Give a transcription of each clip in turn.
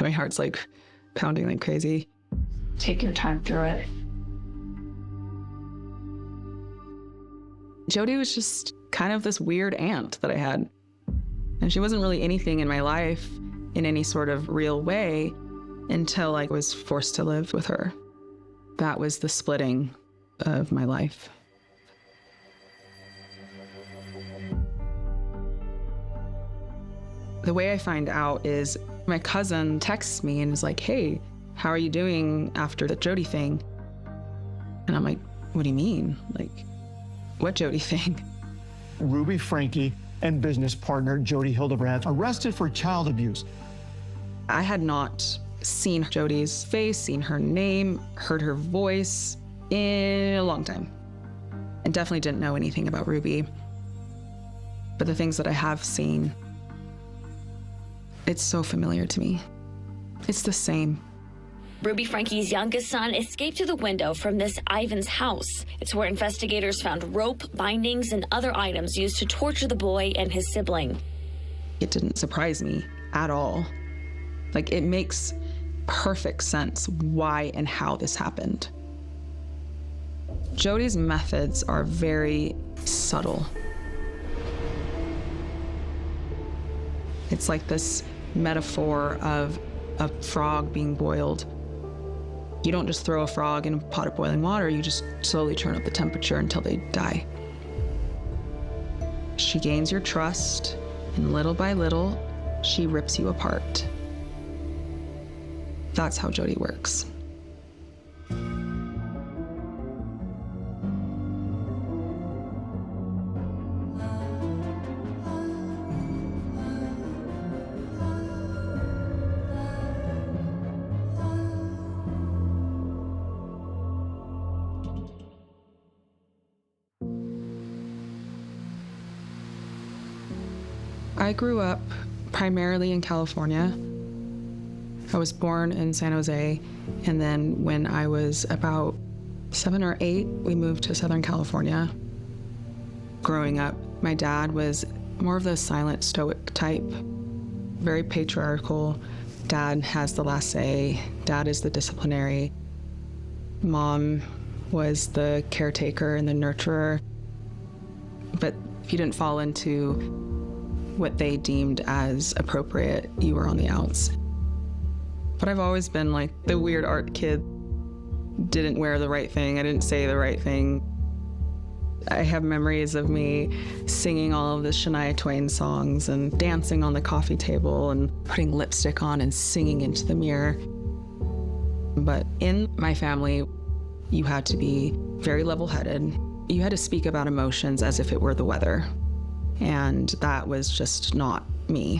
My heart's like pounding like crazy. Take your time through it. Jodi was just kind of this weird aunt that I had. And she wasn't really anything in my life in any sort of real way until I was forced to live with her. That was the splitting of my life. The way I find out is my cousin texts me and is like, hey, how are you doing after the Jodi thing? And I'm like, what do you mean? Like, what Jodi thing? Ruby Franke and business partner Jodi Hildebrandt arrested for child abuse. I had not seen Jodi's face, seen her name, heard her voice in a long time. And definitely didn't know anything about Ruby. But the things that I have seen, it's so familiar to me. It's the same. Ruby Franke's youngest son escaped through the window from this Ivan's house. It's where investigators found rope, bindings, and other items used to torture the boy and his sibling. It didn't surprise me at all. Like, it makes perfect sense why and how this happened. Jodi's methods are very subtle. It's like this metaphor of a frog being boiled. You don't just throw a frog in a pot of boiling water, you just slowly turn up the temperature until they die. She gains your trust, and little by little, she rips you apart. That's how Jodi works. I grew up primarily in California. I was born in San Jose, and then when I was about 7 or 8, we moved to Southern California. Growing up, my dad was more of the silent, stoic type, very patriarchal. Dad has the last say. Dad is the disciplinary. Mom was the caretaker and the nurturer. But if you didn't fall into what they deemed as appropriate, you were on the outs. But I've always been like the weird art kid. Didn't wear the right thing, I didn't say the right thing. I have memories of me singing all of the Shania Twain songs and dancing on the coffee table and putting lipstick on and singing into the mirror. But in my family, you had to be very level-headed. You had to speak about emotions as if it were the weather. And that was just not me.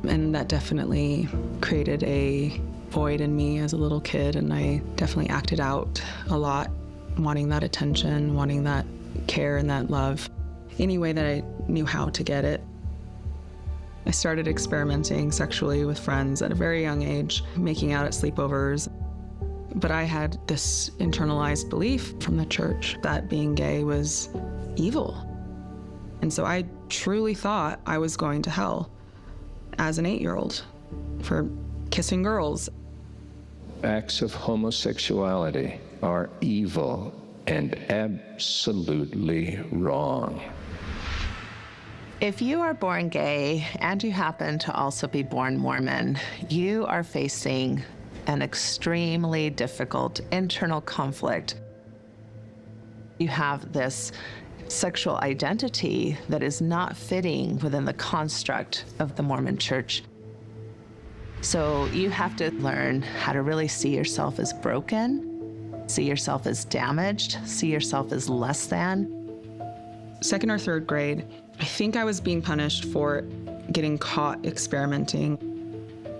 And that definitely created a void in me as a little kid, and I definitely acted out a lot, wanting that attention, wanting that care and that love, any way that I knew how to get it. I started experimenting sexually with friends at a very young age, making out at sleepovers. But I had this internalized belief from the church that being gay was evil. And so I truly thought I was going to hell as an 8-year-old for kissing girls. Acts of homosexuality are evil and absolutely wrong. If you are born gay and you happen to also be born Mormon, you are facing an extremely difficult internal conflict. You have this sexual identity that is not fitting within the construct of the Mormon Church. So you have to learn how to really see yourself as broken, see yourself as damaged, see yourself as less than. 2nd or 3rd grade, I think I was being punished for getting caught experimenting.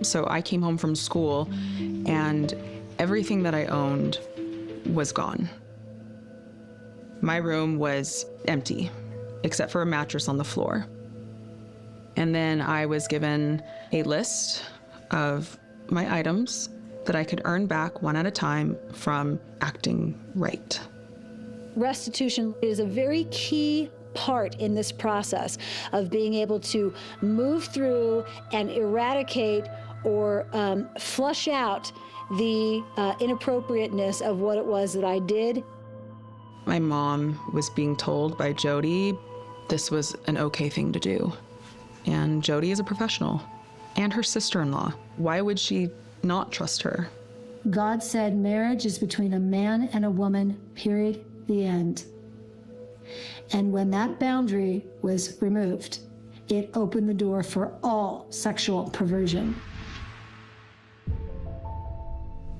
So I came home from school and everything that I owned was gone. My room was empty, except for a mattress on the floor. And then I was given a list of my items that I could earn back one at a time from acting right. Restitution is a very key part in this process of being able to move through and eradicate or flush out the inappropriateness of what it was that I did. My mom was being told by Jodi this was an okay thing to do. And Jodi is a professional, and her sister-in-law. Why would she not trust her? God said marriage is between a man and a woman, period, the end. And when that boundary was removed, it opened the door for all sexual perversion.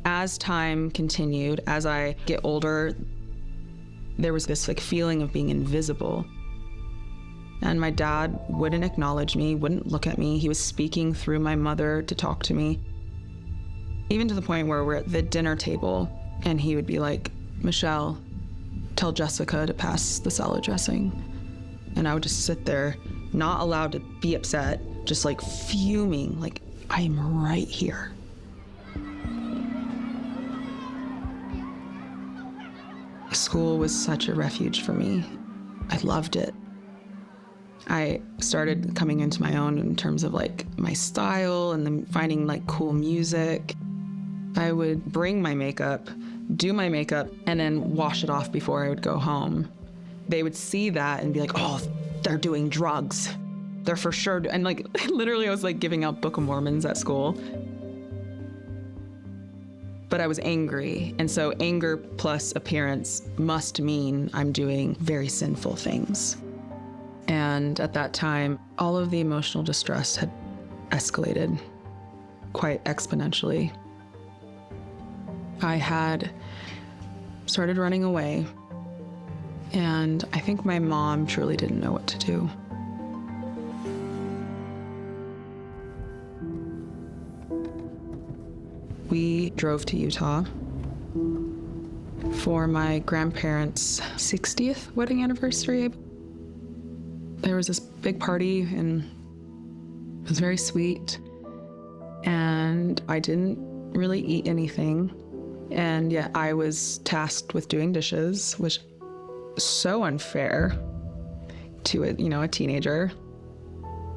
As time continued, as I get older, there was this feeling of being invisible. And my dad wouldn't acknowledge me, wouldn't look at me. He was speaking through my mother to talk to me. Even to the point where we're at the dinner table and he would be like, Michelle, tell Jessica to pass the salad dressing. And I would just sit there, not allowed to be upset, just fuming, I'm right here. School was such a refuge for me. I loved it. I started coming into my own in terms of my style and then finding cool music. I would bring my makeup, do my makeup, and then wash it off before I would go home. They would see that and be like, oh, they're doing drugs. They're for sure. And literally I was giving out Book of Mormons at school. But I was angry. And so anger plus appearance must mean I'm doing very sinful things. And at that time, all of the emotional distress had escalated quite exponentially. I had started running away, and I think my mom truly didn't know what to do. We drove to Utah for my grandparents' 60th wedding anniversary. There was this big party, and it was very sweet, and I didn't really eat anything, and yet I was tasked with doing dishes, which is so unfair to a teenager.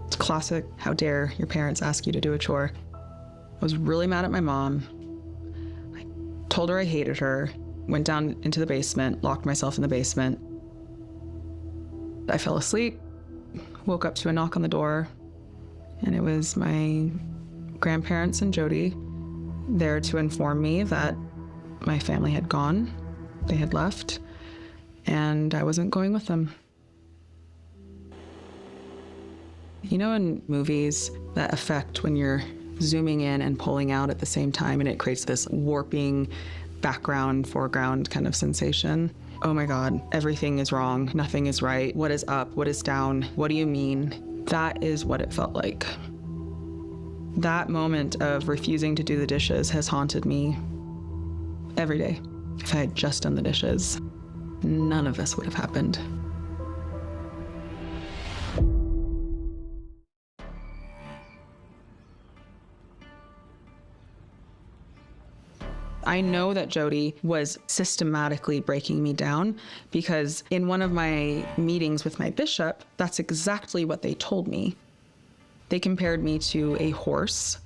It's classic, how dare your parents ask you to do a chore. I was really mad at my mom. I told her I hated her, went down into the basement, locked myself in the basement. I fell asleep. Woke up to a knock on the door, and it was my grandparents and Jodi there to inform me that my family had gone, they had left, and I wasn't going with them. In movies, that effect when you're zooming in and pulling out at the same time, and it creates this warping background, foreground kind of sensation. Oh my God, everything is wrong, nothing is right. What is up, what is down, what do you mean? That is what it felt like. That moment of refusing to do the dishes has haunted me every day. If I had just done the dishes, none of this would have happened. I know that Jodi was systematically breaking me down because in one of my meetings with my bishop, that's exactly what they told me. They compared me to a horse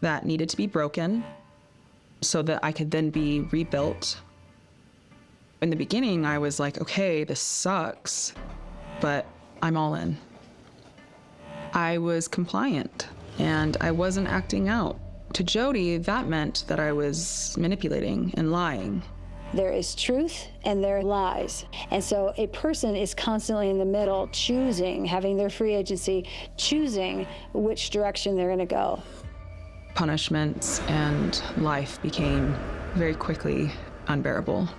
that needed to be broken so that I could then be rebuilt. In the beginning, I was like, okay, this sucks, but I'm all in. I was compliant and I wasn't acting out. To Jodi, that meant that I was manipulating and lying. There is truth and there are lies. And so a person is constantly in the middle, choosing, having their free agency, choosing which direction they're going to go. Punishments and life became very quickly unbearable.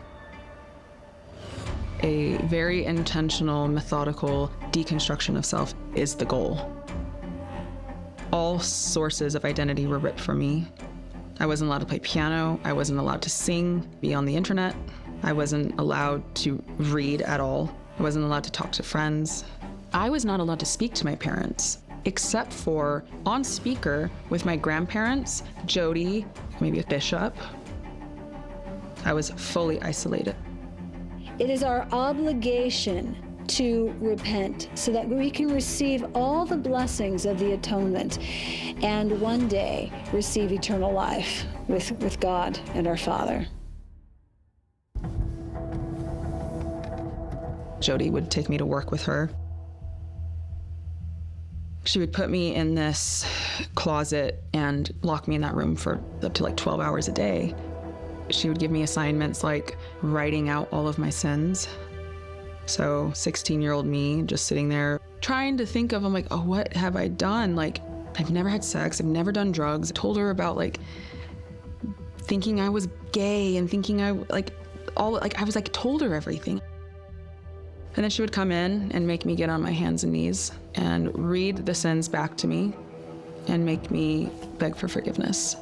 A very intentional, methodical deconstruction of self is the goal. All sources of identity were ripped from me. I wasn't allowed to play piano. I wasn't allowed to sing, be on the internet. I wasn't allowed to read at all. I wasn't allowed to talk to friends. I was not allowed to speak to my parents, except for on speaker with my grandparents, Jodi, maybe a bishop. I was fully isolated. It is our obligation to repent so that we can receive all the blessings of the atonement and one day receive eternal life with God and our Father. Jodi would take me to work with her. She would put me in this closet and lock me in that room for up to like 12 hours a day. She would give me assignments like writing out all of my sins. So 16-year-old me just sitting there trying to think of, I'm like, oh, what have I done? Like, I've never had sex. I've never done drugs. I told her about like thinking I was gay and thinking I was told her everything. And then she would come in and make me get on my hands and knees and read the sins back to me and make me beg for forgiveness.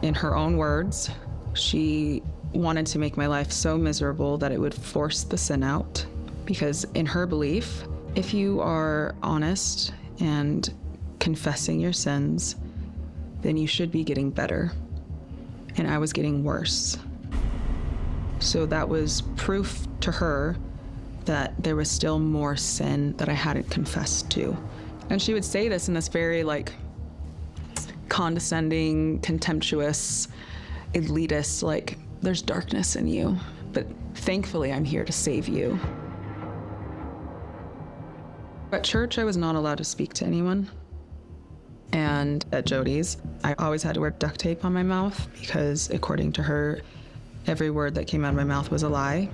In her own words, she wanted to make my life so miserable that it would force the sin out. Because in her belief, if you are honest and confessing your sins, then you should be getting better. And I was getting worse. So that was proof to her that there was still more sin that I hadn't confessed to. And she would say this in this very like condescending, contemptuous, elitist, like, there's darkness in you, but thankfully I'm here to save you. At church, I was not allowed to speak to anyone. And at Jodi's, I always had to wear duct tape on my mouth because according to her, every word that came out of my mouth was a lie.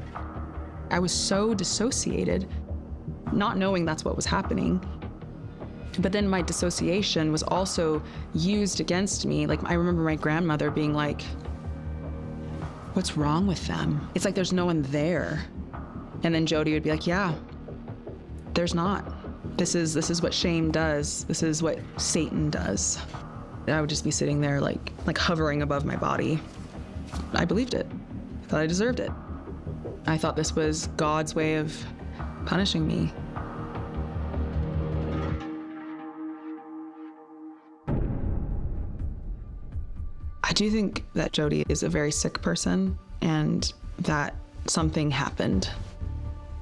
I was so dissociated, not knowing that's what was happening. But then my dissociation was also used against me. Like, I remember my grandmother being like, what's wrong with them? It's like there's no one there. And then Jodi would be like, yeah, there's not. This is what shame does. This is what Satan does. And I would just be sitting there like hovering above my body. I believed it. I thought I deserved it. I thought this was God's way of punishing me. I do think that Jodi is a very sick person and that something happened.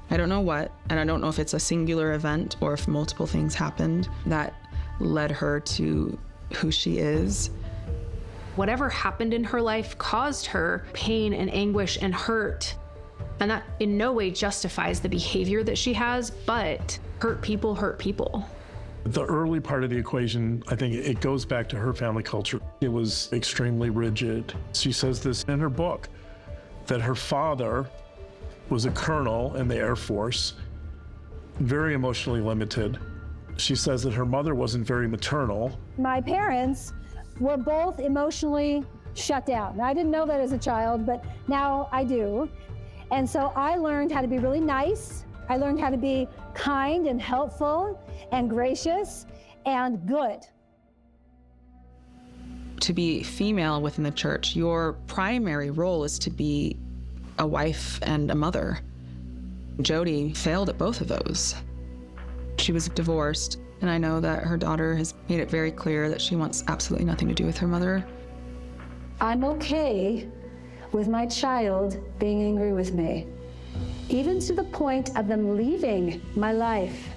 I don't know what, and I don't know if it's a singular event or if multiple things happened that led her to who she is. Whatever happened in her life caused her pain and anguish and hurt. And that in no way justifies the behavior that she has, but hurt people hurt people. The early part of the equation, I think it goes back to her family culture. It was extremely rigid. She says this in her book, that her father was a colonel in the Air Force, very emotionally limited. She says that her mother wasn't very maternal. My parents were both emotionally shut down. Now, I didn't know that as a child, but now I do. And so I learned how to be really nice. I learned how to be kind and helpful and gracious and good. To be female within the church, your primary role is to be a wife and a mother. Jodi failed at both of those. She was divorced, and I know that her daughter has made it very clear that she wants absolutely nothing to do with her mother. I'm okay with my child being angry with me, even to the point of them leaving my life.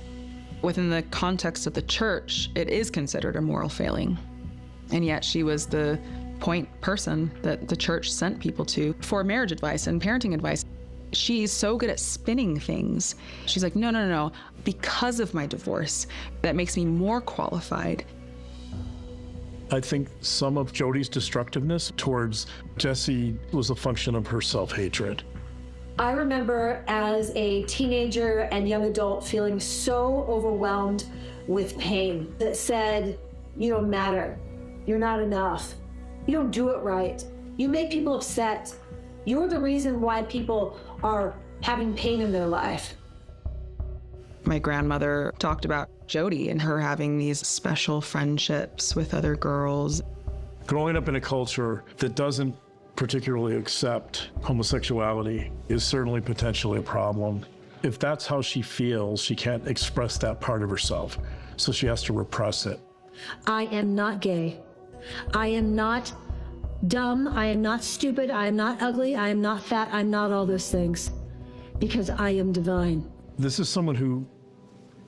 Within the context of the church, it is considered a moral failing. And yet she was the point person that the church sent people to for marriage advice and parenting advice. She's so good at spinning things. She's like, no. Because of my divorce, that makes me more qualified. I think some of Jodi's destructiveness towards Jessi was a function of her self-hatred. I remember as a teenager and young adult feeling so overwhelmed with pain that said, you don't matter, you're not enough, you don't do it right, you make people upset, you're the reason why people are having pain in their life. My grandmother talked about Jodi and her having these special friendships with other girls. Growing up in a culture that doesn't particularly accept homosexuality is certainly potentially a problem. If that's how she feels, she can't express that part of herself, so she has to repress it. I am not gay. I am not dumb. I am not stupid. I am not ugly. I am not fat. I'm not all those things. because I am divine. This is someone who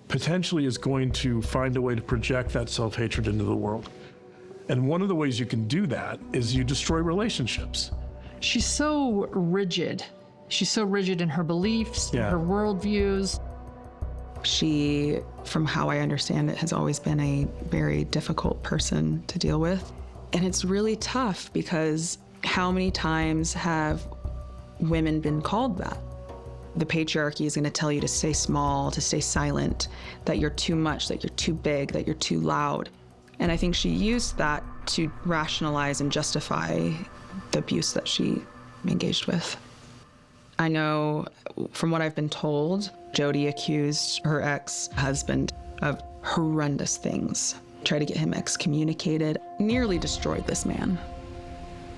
potentially is going to find a way to project that self-hatred into the world. And one of the ways you can do that is you destroy relationships. She's so rigid. She's so rigid in her beliefs, in her worldviews. She, from how I understand it, has always been a very difficult person to deal with. And it's really tough because how many times have women been called that? The patriarchy is going to tell you to stay small, to stay silent, that you're too much, that you're too big, that you're too loud. And I think she used that to rationalize and justify the abuse that she engaged with. I know from what I've been told, Jodi accused her ex-husband of horrendous things, tried to get him excommunicated, nearly destroyed this man.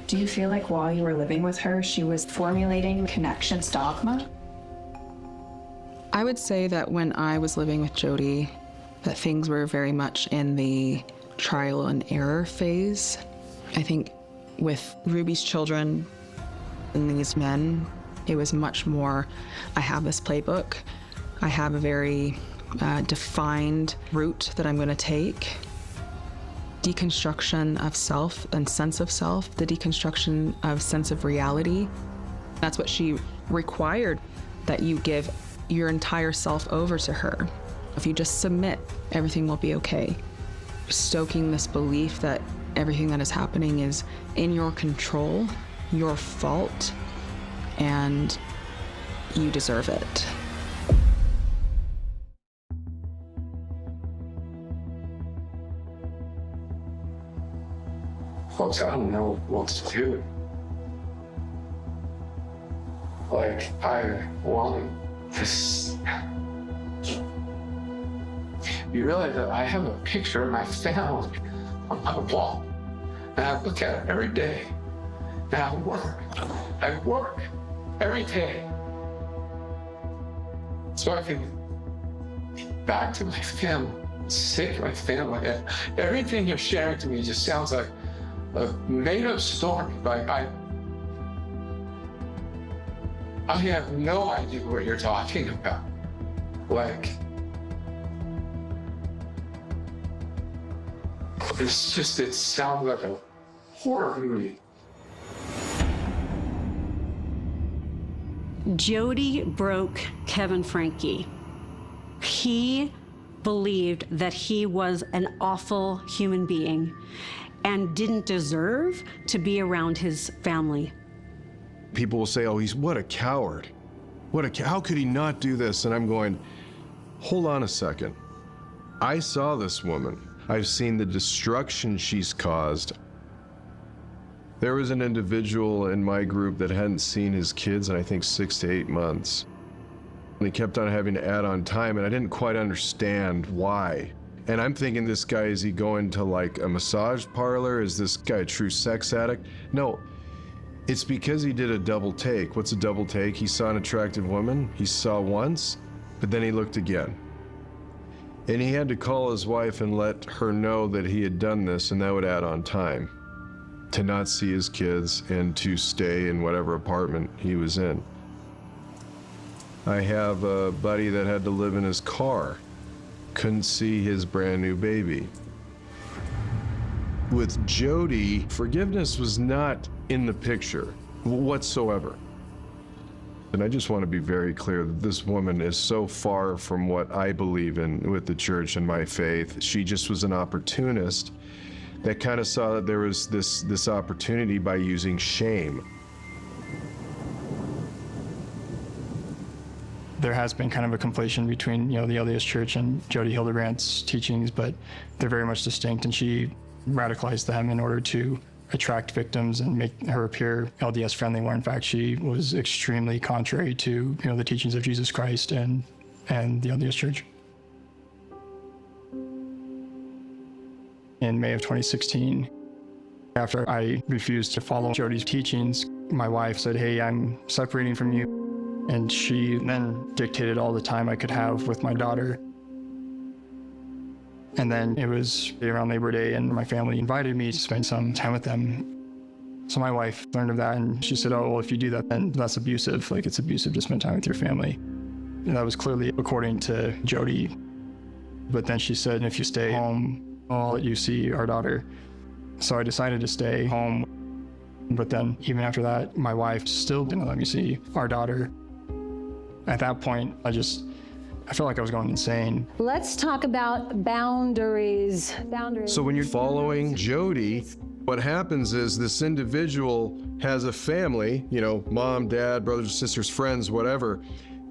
Do you feel like while you were living with her, she was formulating connections dogma? I would say that when I was living with Jodi, that things were very much in the trial and error phase. I think with Ruby's children and these men, it was much more, I have this playbook, I have a very defined route that I'm going to take. Deconstruction of self and sense of self, the deconstruction of sense of reality. That's what she required, that you give your entire self over to her. If you just submit, everything will be okay. Stoking this belief that everything that is happening is in your control, your fault, and you deserve it. Folks, I don't know what to do. Like, I want this. You realize that I have a picture of my family on my wall, and I look at it every day. And I work every day, so I can get back to my family, save my family. And everything you're sharing to me just sounds like a made-up story. Like, I have no idea what you're talking about. Like, it sounds like a horror movie. Jodi broke Kevin Franke. He believed that he was an awful human being and didn't deserve to be around his family. People will say, oh, what a coward. How could he not do this? And I'm going, hold on a second. I saw this woman. I've seen the destruction she's caused. There was an individual in my group that hadn't seen his kids in, I think, 6 to 8 months. And he kept on having to add on time, and I didn't quite understand why. And I'm thinking, this guy, is he going to like a massage parlor? Is this guy a true sex addict? No, it's because he did a double take. What's a double take? He saw an attractive woman, he saw once, but then he looked again. And he had to call his wife and let her know that he had done this, and that would add on time to not see his kids and to stay in whatever apartment he was in. I have a buddy that had to live in his car, couldn't see his brand new baby. With Jodi, forgiveness was not in the picture whatsoever. And I just want to be very clear that this woman is so far from what I believe in with the church and my faith. She just was an opportunist that kind of saw that there was this opportunity by using shame. There has been kind of a conflation between, the LDS Church and Jodi Hildebrandt's teachings, but they're very much distinct, and she radicalized them in order to attract victims and make her appear LDS friendly, where in fact she was extremely contrary to, the teachings of Jesus Christ and the LDS Church. In May of 2016, after I refused to follow Jodi's teachings, my wife said, "Hey, I'm separating from you." And she then dictated all the time I could have with my daughter. And then it was around Labor Day, and my family invited me to spend some time with them. So my wife learned of that, and she said, oh, well, if you do that, then that's abusive. Like, it's abusive to spend time with your family. And that was clearly according to Jodi. But then she said, if you stay home, I'll let you see our daughter. So I decided to stay home. But then even after that, my wife still didn't let me see our daughter. At that point, I felt like I was going insane. Let's talk about boundaries. So when you're following Jodi, what happens is this individual has a family, you know, mom, dad, brothers, sisters, friends, whatever.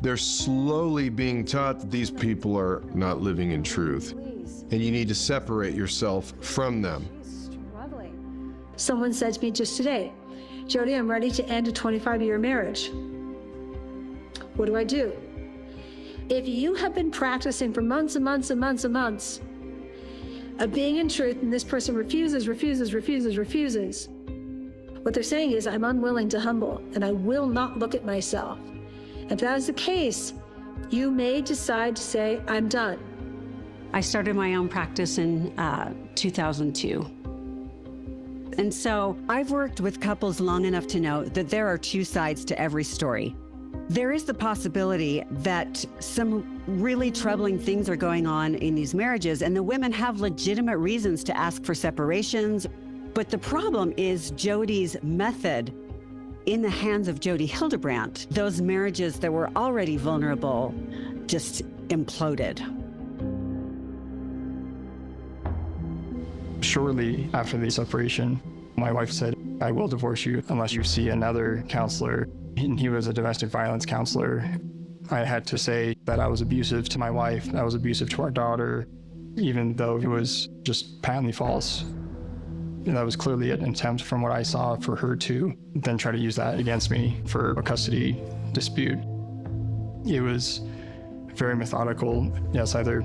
They're slowly being taught that these people are not living in truth. And you need to separate yourself from them. Someone said to me just today, Jodi, I'm ready to end a 25-year marriage. What do I do? If you have been practicing for months and months and months and months of being in truth, and this person refuses, what they're saying is, I'm unwilling to humble, and I will not look at myself. If that is the case, you may decide to say, I'm done. I started my own practice in 2002. And so I've worked with couples long enough to know that there are two sides to every story. There is the possibility that some really troubling things are going on in these marriages, and the women have legitimate reasons to ask for separations. But the problem is Jodi's method. In the hands of Jodi Hildebrandt, those marriages that were already vulnerable just imploded. Shortly after the separation, my wife said, I will divorce you unless you see another counselor. And he was a domestic violence counselor. I had to say that I was abusive to my wife, I was abusive to our daughter, even though it was just patently false. And that was clearly an attempt from what I saw for her to then try to use that against me for a custody dispute. It was very methodical. Yes, either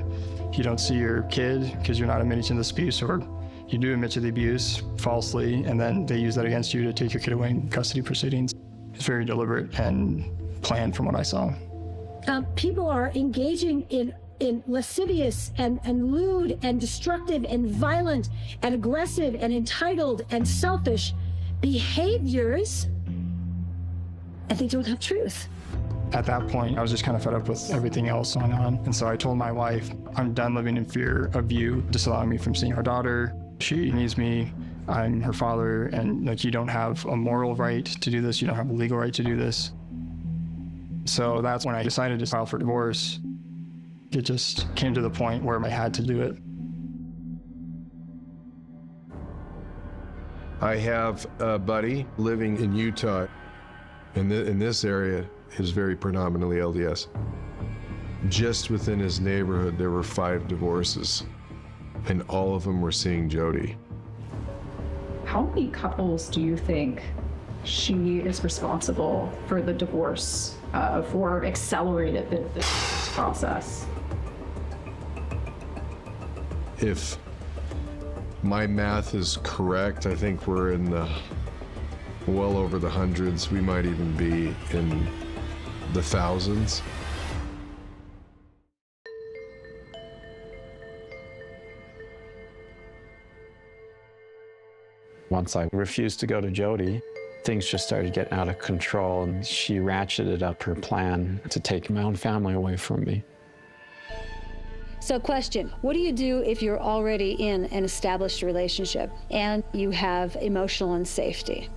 you don't see your kid because you're not admitting to this abuse, or you do admit to the abuse falsely, and then they use that against you to take your kid away in custody proceedings. It's very deliberate and planned from what I saw. People are engaging in lascivious and lewd and destructive and violent and aggressive and entitled and selfish behaviors, and they don't have truth. At that point, I was just kind of fed up with everything else going on. And so I told my wife, I'm done living in fear of you disallowing me from seeing our daughter. She needs me. I'm her father, and like, you don't have a moral right to do this. You don't have a legal right to do this. So that's when I decided to file for divorce. It just came to the point where I had to do it. I have a buddy living in Utah. In this area, it is very predominantly LDS. Just within his neighborhood, there were 5 divorces, and all of them were seeing Jodi. How many couples do you think she is responsible for the divorce, for accelerated the process? If my math is correct, I think we're in the well over the hundreds. We might even be in the thousands. Once I refused to go to Jodi, things just started getting out of control, and she ratcheted up her plan to take my own family away from me. So question, what do you do if you're already in an established relationship and you have emotional insafety?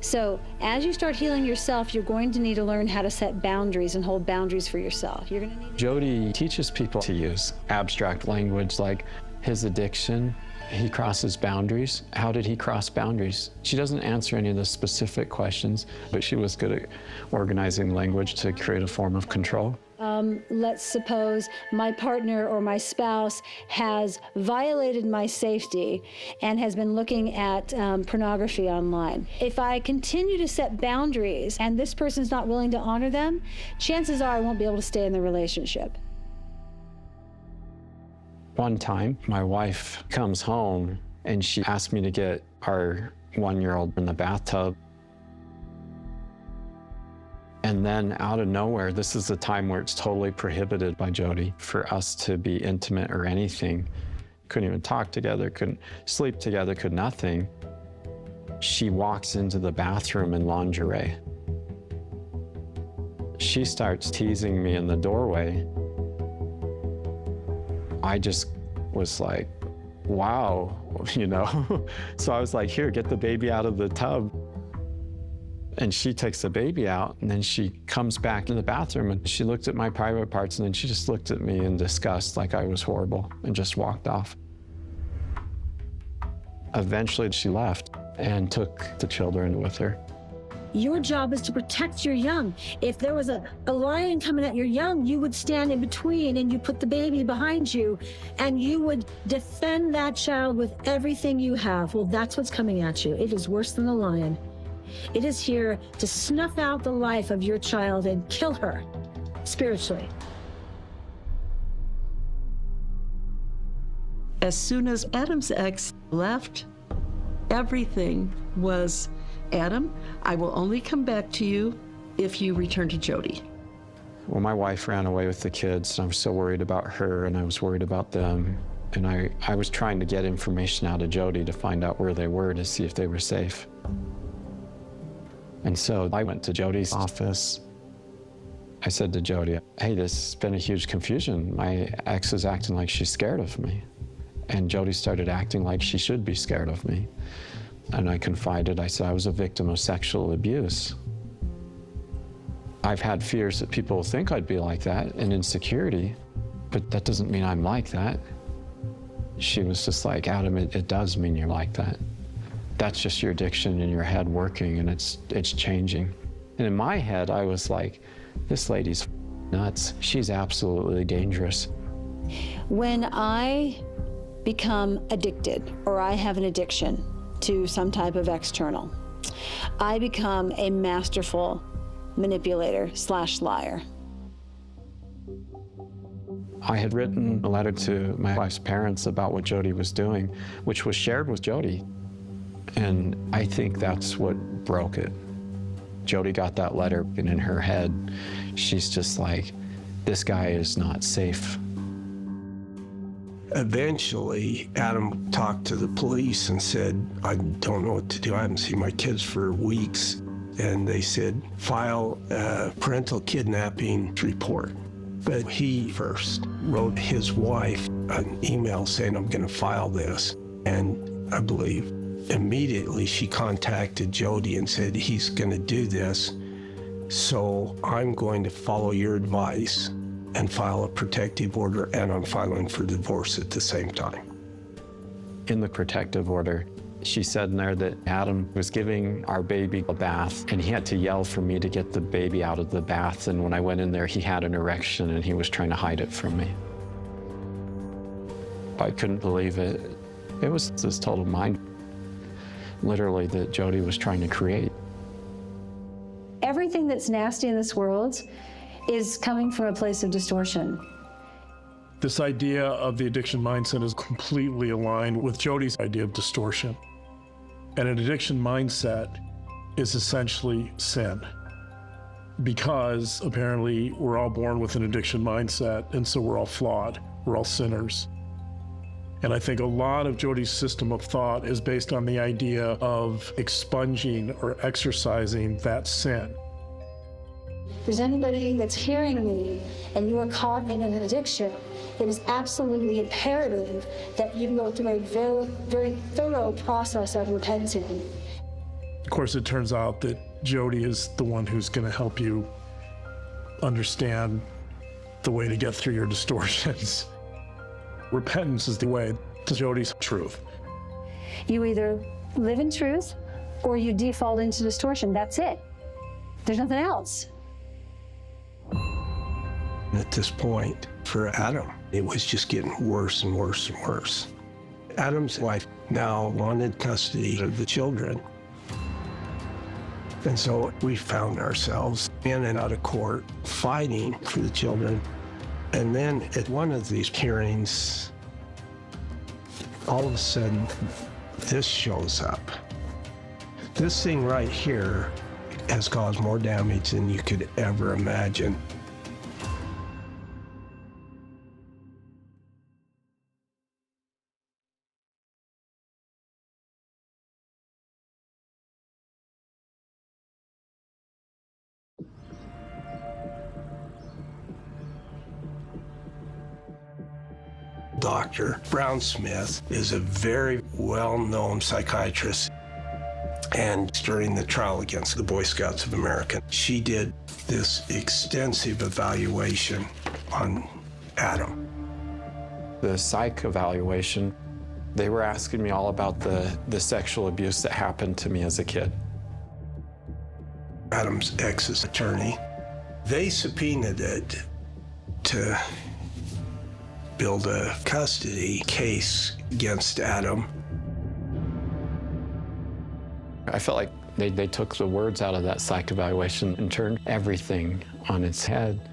So as you start healing yourself, you're going to need to learn how to set boundaries and hold boundaries for yourself. You're going to need Jodi teaches people to use abstract language like his addiction. He crosses boundaries. How did he cross boundaries? She doesn't answer any of the specific questions, but she was good at organizing language to create a form of control. Let's suppose my partner or my spouse has violated my safety and has been looking at pornography online. If I continue to set boundaries and this person's not willing to honor them, chances are I won't be able to stay in the relationship. One time, my wife comes home and she asked me to get our 1-year-old in the bathtub. And then out of nowhere, this is the time where it's totally prohibited by Jodi for us to be intimate or anything. Couldn't even talk together, couldn't sleep together, could nothing. She walks into the bathroom in lingerie. She starts teasing me in the doorway. I just was like, wow, you know? So I was like, here, get the baby out of the tub. And she takes the baby out, and then she comes back in the bathroom, and she looked at my private parts, and then she just looked at me in disgust like I was horrible and just walked off. Eventually, she left and took the children with her. Your job is to protect your young. If there was a lion coming at your young, you would stand in between and you put the baby behind you and you would defend that child with everything you have. Well, that's what's coming at you. It is worse than the lion. It is here to snuff out the life of your child and kill her spiritually. As soon as Adam's ex left, everything was, Adam, I will only come back to you if you return to Jodi. Well, my wife ran away with the kids, and I was so worried about her, and I was worried about them. And I was trying to get information out of Jodi to find out where they were, to see if they were safe. And so I went to Jodi's office. I said to Jodi, hey, this has been a huge confusion. My ex is acting like she's scared of me. And Jodi started acting like she should be scared of me. And I confided, I said I was a victim of sexual abuse. I've had fears that people will think I'd be like that and insecurity, but that doesn't mean I'm like that. She was just like, Adam, it does mean you're like that. That's just your addiction in your head working, and it's changing. And in my head, I was like, this lady's nuts. She's absolutely dangerous. When I become addicted, or I have an addiction to some type of external, I become a masterful manipulator / liar. I had written a letter to my wife's parents about what Jodi was doing, which was shared with Jodi. And I think that's what broke it. Jodi got that letter, and in her head, she's just like, this guy is not safe. Eventually, Adam talked to the police and said, I don't know what to do. I haven't seen my kids for weeks. And they said, file a parental kidnapping report. But he first wrote his wife an email saying, I'm going to file this. And I believe immediately she contacted Jodi and said, he's going to do this. So I'm going to follow your advice and file a protective order, and I'm filing for divorce at the same time. In the protective order, she said in there that Adam was giving our baby a bath, and he had to yell for me to get the baby out of the bath. And when I went in there, he had an erection, and he was trying to hide it from me. I couldn't believe it. It was this total mind, literally, that Jodi was trying to create. Everything that's nasty in this world is coming from a place of distortion. This idea of the addiction mindset is completely aligned with Jodi's idea of distortion. And an addiction mindset is essentially sin, because apparently we're all born with an addiction mindset, and so we're all flawed, we're all sinners. And I think a lot of Jodi's system of thought is based on the idea of expunging or exorcising that sin. If there's anybody that's hearing me and you are caught in an addiction, it is absolutely imperative that you go through a very, very thorough process of repenting. Of course, it turns out that Jodi is the one who's going to help you understand the way to get through your distortions. Repentance is the way to Jodi's truth. You either live in truth or you default into distortion. That's it. There's nothing else. At this point, for Adam, it was just getting worse and worse and worse. Adam's wife now wanted custody of the children. And so we found ourselves in and out of court fighting for the children. And then at one of these hearings, all of a sudden, this shows up. This thing right here has caused more damage than you could ever imagine. Dr. Brown-Smith is a very well-known psychiatrist. And during the trial against the Boy Scouts of America, she did this extensive evaluation on Adam. The psych evaluation, they were asking me all about the sexual abuse that happened to me as a kid. Adam's ex's attorney, they subpoenaed it to build a custody case against Adam. I felt like they took the words out of that psych evaluation and turned everything on its head.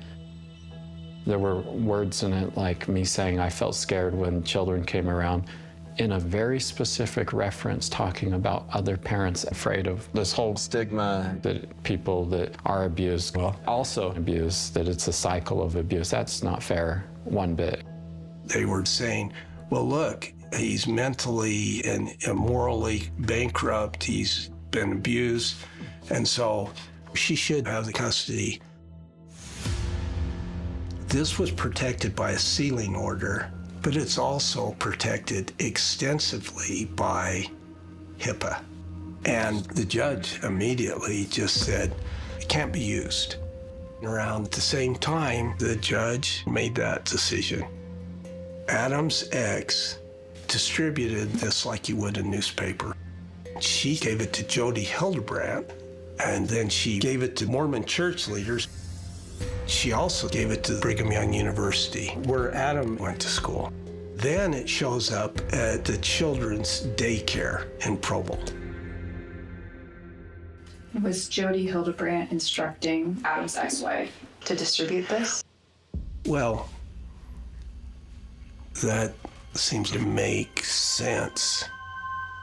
There were words in it like me saying I felt scared when children came around, in a very specific reference talking about other parents afraid of this whole stigma that people that are abused will also abuse, that it's a cycle of abuse. That's not fair one bit. They were saying, well, look, he's mentally and morally bankrupt. He's been abused. And so she should have the custody. This was protected by a sealing order, but it's also protected extensively by HIPAA. And the judge immediately just said, it can't be used. Around the same time, the judge made that decision. Adam's ex distributed this like you would a newspaper. She gave it to Jodi Hildebrandt, and then she gave it to Mormon church leaders. She also gave it to Brigham Young University, where Adam went to school. Then it shows up at the children's daycare in Provo. Was Jodi Hildebrandt instructing Adam's ex-wife to distribute this? Well, that seems to make sense,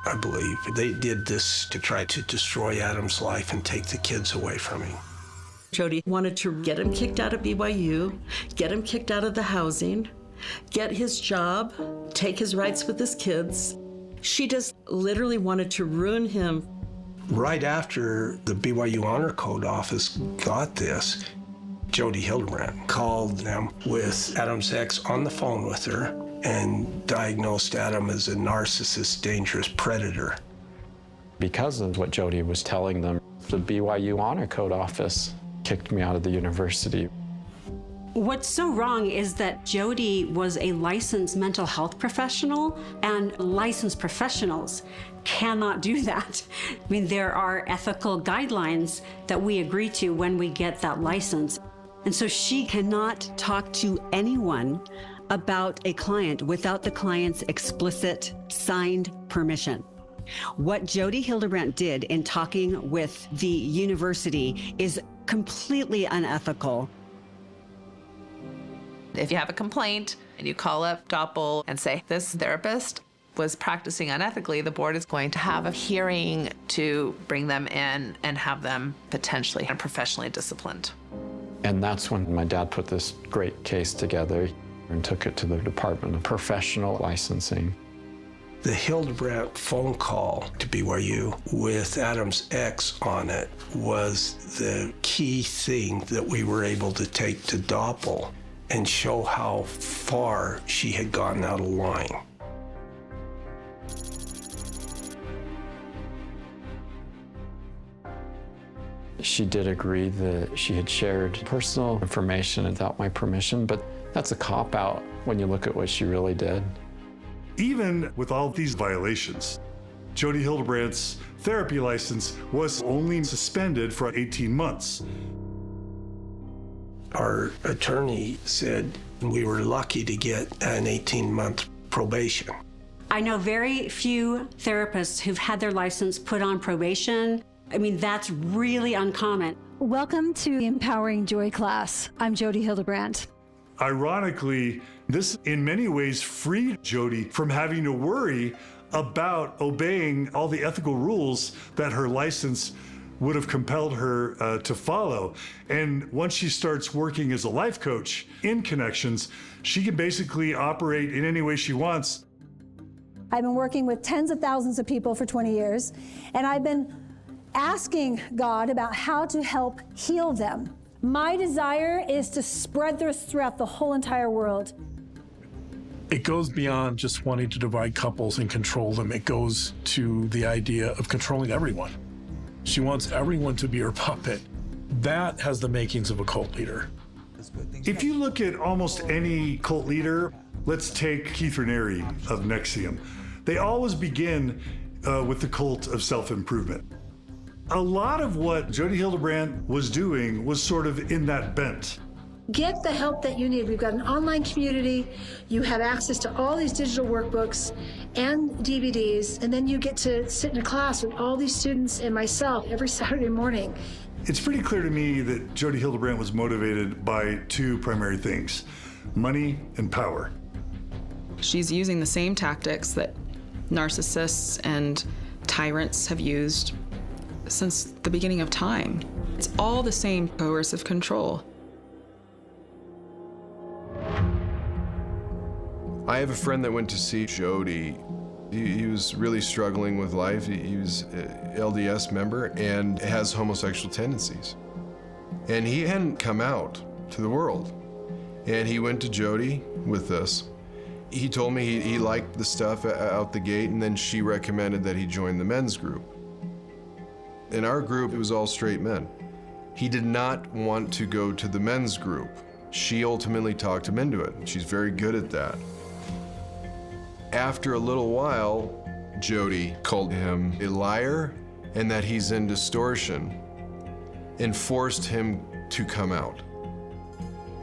I believe. They did this to try to destroy Adam's life and take the kids away from him. Jodi wanted to get him kicked out of BYU, get him kicked out of the housing, get his job, take his rights with his kids. She just literally wanted to ruin him. Right after the BYU Honor Code office got this, Jodi Hildebrandt called them with Adam's ex on the phone with her and diagnosed Adam as a narcissist, dangerous predator. Because of what Jodi was telling them, the BYU Honor Code office kicked me out of the university. What's so wrong is that Jodi was a licensed mental health professional, and licensed professionals cannot do that. I mean, there are ethical guidelines that we agree to when we get that license. And so she cannot talk to anyone about a client without the client's explicit signed permission. What Jodi Hildebrandt did in talking with the university is completely unethical. If you have a complaint and you call up Doppel and say, this therapist was practicing unethically, the board is going to have a hearing to bring them in and have them potentially and professionally disciplined. And that's when my dad put this great case together and took it to the Department of Professional Licensing. The Hildebrandt phone call to BYU with Adam's ex on it was the key thing that we were able to take to Doppel and show how far she had gotten out of line. She did agree that she had shared personal information without my permission, but that's a cop-out when you look at what she really did. Even with all these violations, Jodi Hildebrandt's therapy license was only suspended for 18 months. Our attorney said we were lucky to get an 18-month probation. I know very few therapists who've had their license put on probation. I mean, that's really uncommon. Welcome to the Empowering Joy class. I'm Jodi Hildebrandt. Ironically, this in many ways freed Jodi from having to worry about obeying all the ethical rules that her license would have compelled her to follow. And once she starts working as a life coach in Connections, she can basically operate in any way she wants. I've been working with tens of thousands of people for 20 years, and I've been asking God about how to help heal them. My desire is to spread this throughout the whole entire world. It goes beyond just wanting to divide couples and control them. It goes to the idea of controlling everyone. She wants everyone to be her puppet. That has the makings of a cult leader. If you look at almost any cult leader, let's take Keith Raniere of NXIVM. They always begin with the cult of self-improvement. A lot of what Jodi Hildebrandt was doing was sort of in that bent. Get the help that you need. We've got an online community. You have access to all these digital workbooks and DVDs, and then you get to sit in a class with all these students and myself every Saturday morning. It's pretty clear to me that Jodi Hildebrandt was motivated by two primary things: money and power. She's using the same tactics that narcissists and tyrants have used since the beginning of time. It's all the same coercive control. I have a friend that went to see Jodi. He was really struggling with life. He was an LDS member and has homosexual tendencies. And he hadn't come out to the world. And he went to Jodi with this. He told me he liked the stuff out the gate, and then she recommended that he join the men's group. In our group, it was all straight men. He did not want to go to the men's group. She ultimately talked him into it. She's very good at that. After a little while, Jodi called him a liar and that he's in distortion, and forced him to come out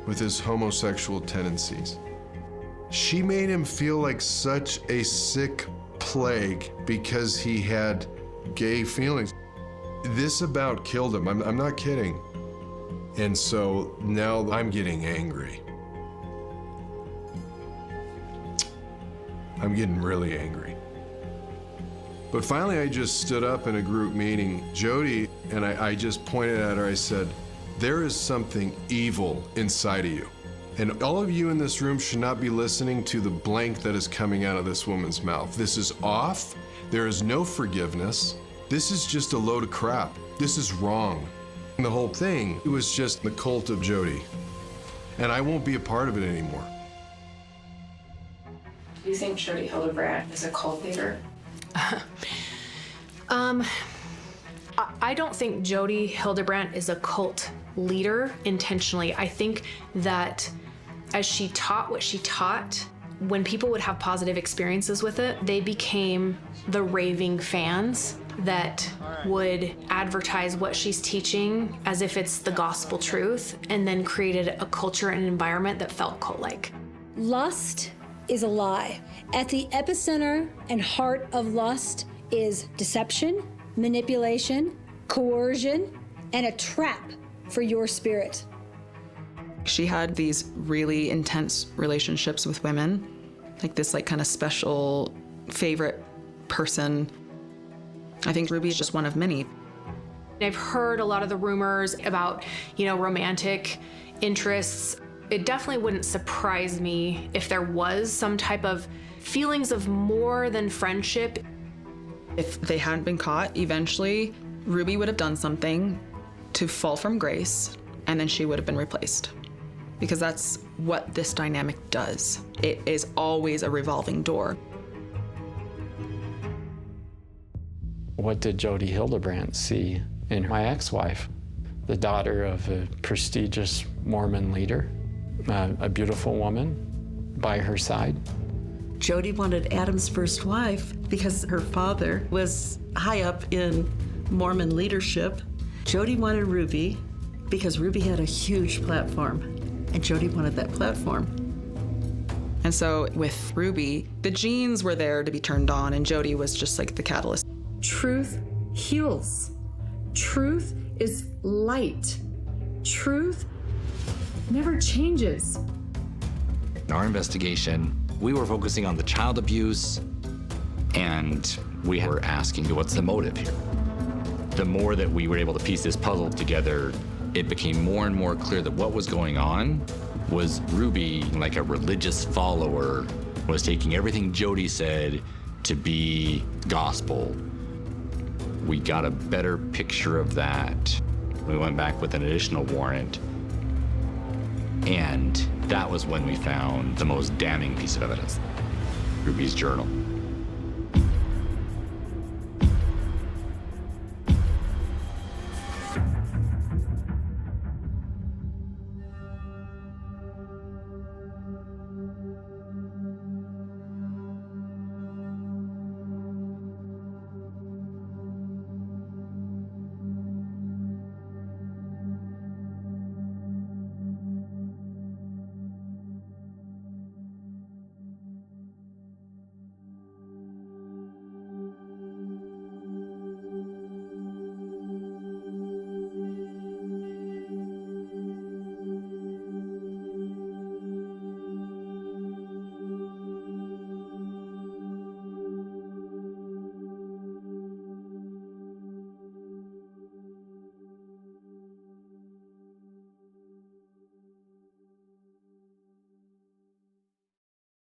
with his homosexual tendencies. She made him feel like such a sick plague because he had gay feelings. This about killed him. I'm not kidding. And so now I'm getting angry. I'm getting really angry. But finally, I just stood up in a group meeting, Jodi, and I just pointed at her. I said, there is something evil inside of you. And all of you in this room should not be listening to the blank that is coming out of this woman's mouth. This is off. There is no forgiveness. This is just a load of crap. This is wrong. And the whole thing, it was just the cult of Jodi. And I won't be a part of it anymore. Do you think Jodi Hildebrandt is a cult leader? I don't think Jodi Hildebrandt is a cult leader intentionally. I think that as she taught what she taught, when people would have positive experiences with it, they became the raving fans that would advertise what she's teaching as if it's the gospel truth, and then created a culture and environment that felt cult-like. Lust is a lie. At the epicenter and heart of lust is deception, manipulation, coercion, and a trap for your spirit. She had these really intense relationships with women, like this kind of special favorite person. I think Ruby is just one of many. I've heard a lot of the rumors about, romantic interests. It definitely wouldn't surprise me if there was some type of feelings of more than friendship. If they hadn't been caught, eventually Ruby would have done something to fall from grace, and then she would have been replaced. Because that's what this dynamic does. It is always a revolving door. What did Jodi Hildebrandt see in my ex-wife? The daughter of a prestigious Mormon leader, a beautiful woman by her side. Jodi wanted Adam's first wife because her father was high up in Mormon leadership. Jodi wanted Ruby because Ruby had a huge platform, and Jodi wanted that platform. And so with Ruby, the genes were there to be turned on, and Jodi was just like the catalyst. Truth heals. Truth is light. Truth never changes. In our investigation, we were focusing on the child abuse, and we were asking, what's the motive here? The more that we were able to piece this puzzle together, it became more and more clear that what was going on was Ruby, like a religious follower, was taking everything Jodi said to be gospel. We got a better picture of that. We went back with an additional warrant, and That was when we found the most damning piece of evidence, Ruby's journal.